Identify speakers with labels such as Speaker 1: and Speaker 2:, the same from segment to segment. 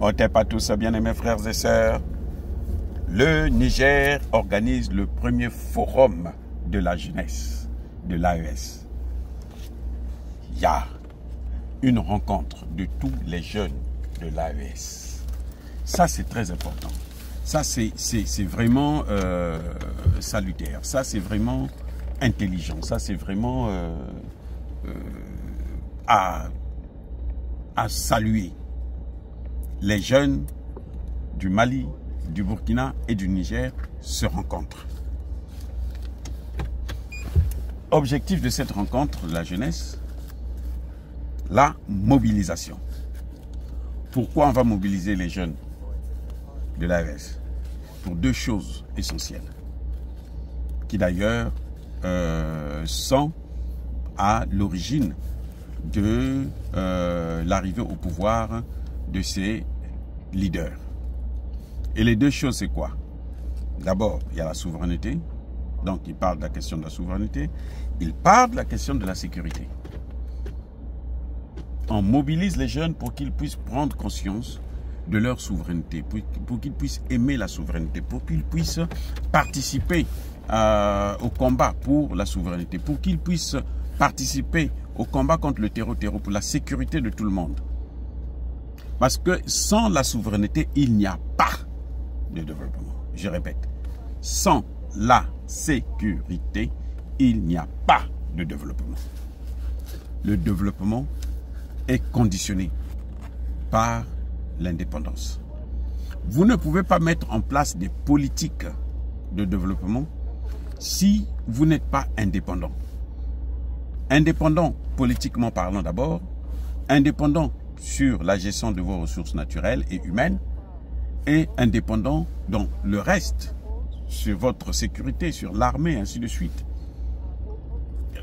Speaker 1: Otep à tous, bien-aimés frères et sœurs. Le Niger organise le premier forum de la jeunesse de l'AES. Il y a une rencontre de tous les jeunes de l'AES. Ça, c'est très important. Ça, c'est vraiment salutaire. Ça, c'est vraiment intelligent. Ça, c'est vraiment à saluer. Les jeunes du Mali, du Burkina et du Niger se rencontrent. Objectif de cette rencontre de la jeunesse, la mobilisation. Pourquoi on va mobiliser les jeunes de l'AES? Pour deux choses essentielles, qui d'ailleurs sont à l'origine de l'arrivée au pouvoir de ces leaders. Et les deux choses, c'est quoi? D'abord, il y a la souveraineté. Donc, il parle de la question de la souveraineté. Il parle de la question de la sécurité. On mobilise les jeunes pour qu'ils puissent prendre conscience de leur souveraineté, pour qu'ils puissent aimer la souveraineté, pour qu'ils puissent participer au combat pour la souveraineté, pour qu'ils puissent participer au combat contre le terreau, pour la sécurité de tout le monde. Parce que sans la souveraineté, il n'y a pas de développement. Je répète, sans la sécurité, il n'y a pas de développement. Le développement est conditionné par l'indépendance. Vous ne pouvez pas mettre en place des politiques de développement si vous n'êtes pas indépendant. Indépendant politiquement parlant d'abord, indépendant sur la gestion de vos ressources naturelles et humaines, et indépendant dans le reste, sur votre sécurité, sur l'armée, ainsi de suite.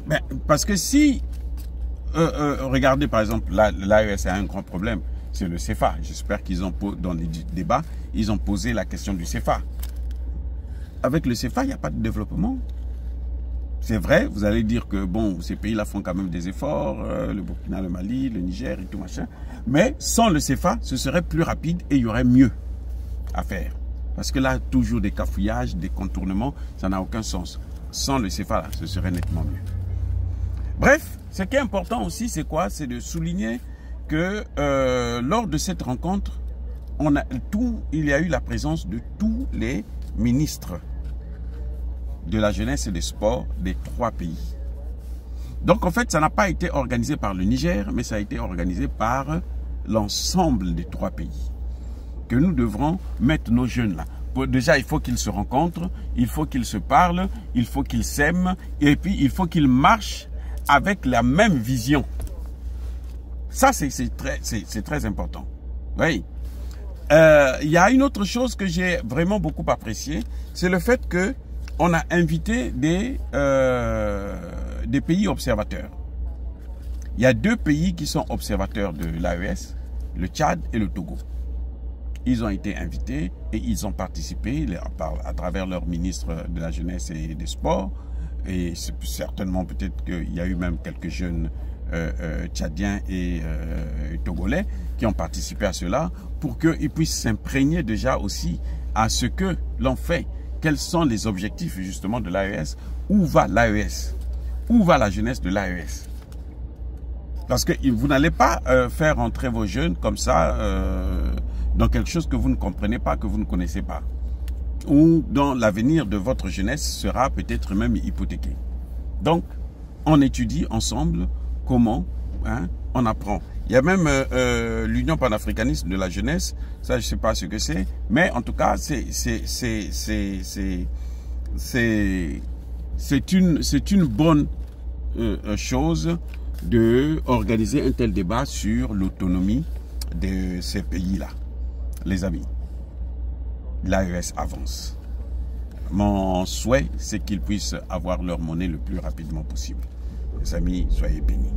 Speaker 1: Mais, parce que si, regardez par exemple, l'AES a un grand problème, c'est le CFA. J'espère qu'ils ont, dans les débats, ils ont posé la question du CFA. Avec le CFA, il n'y a pas de développement. C'est vrai, vous allez dire que bon, ces pays-là font quand même des efforts, le Burkina, le Mali, le Niger et tout machin. Mais sans le CFA, ce serait plus rapide et il y aurait mieux à faire. Parce que là, toujours des cafouillages, des contournements, ça n'a aucun sens. Sans le CFA, là, ce serait nettement mieux. Bref, ce qui est important aussi, c'est quoi? C'est de souligner que lors de cette rencontre, il y a eu la présence de tous les ministres de la jeunesse et des sports des trois pays. Donc en fait, ça n'a pas été organisé par le Niger, mais ça a été organisé par l'ensemble des trois pays. Que nous devrons mettre nos jeunes là. Déjà, il faut qu'ils se rencontrent, il faut qu'ils se parlent, il faut qu'ils s'aiment, et puis il faut qu'ils marchent avec la même vision. Ça, c'est très important. Oui. Il y a une autre chose que j'ai vraiment beaucoup appréciée, c'est le fait que on a invité des pays observateurs. Il y a deux pays qui sont observateurs de l'AES, le Tchad et le Togo. Ils ont été invités et ils ont participé à travers leur ministre de la jeunesse et des sports. Et certainement peut-être qu'il y a eu même quelques jeunes tchadiens et togolais qui ont participé à cela pour qu'ils puissent s'imprégner déjà aussi à ce que l'on fait. Quels sont les objectifs justement de l'AES? Où va l'AES? Où va la jeunesse de l'AES? Parce que vous n'allez pas faire entrer vos jeunes comme ça dans quelque chose que vous ne comprenez pas, que vous ne connaissez pas. Ou dont l'avenir de votre jeunesse sera peut-être même hypothéqué. Donc, on étudie ensemble comment on apprend. Il y a même l'Union panafricaniste de la jeunesse, ça je ne sais pas ce que c'est, mais en tout cas c'est une bonne chose d'organiser un tel débat sur l'autonomie de ces pays-là. Les amis, l'AES avance. Mon souhait, c'est qu'ils puissent avoir leur monnaie le plus rapidement possible. Les amis, soyez bénis.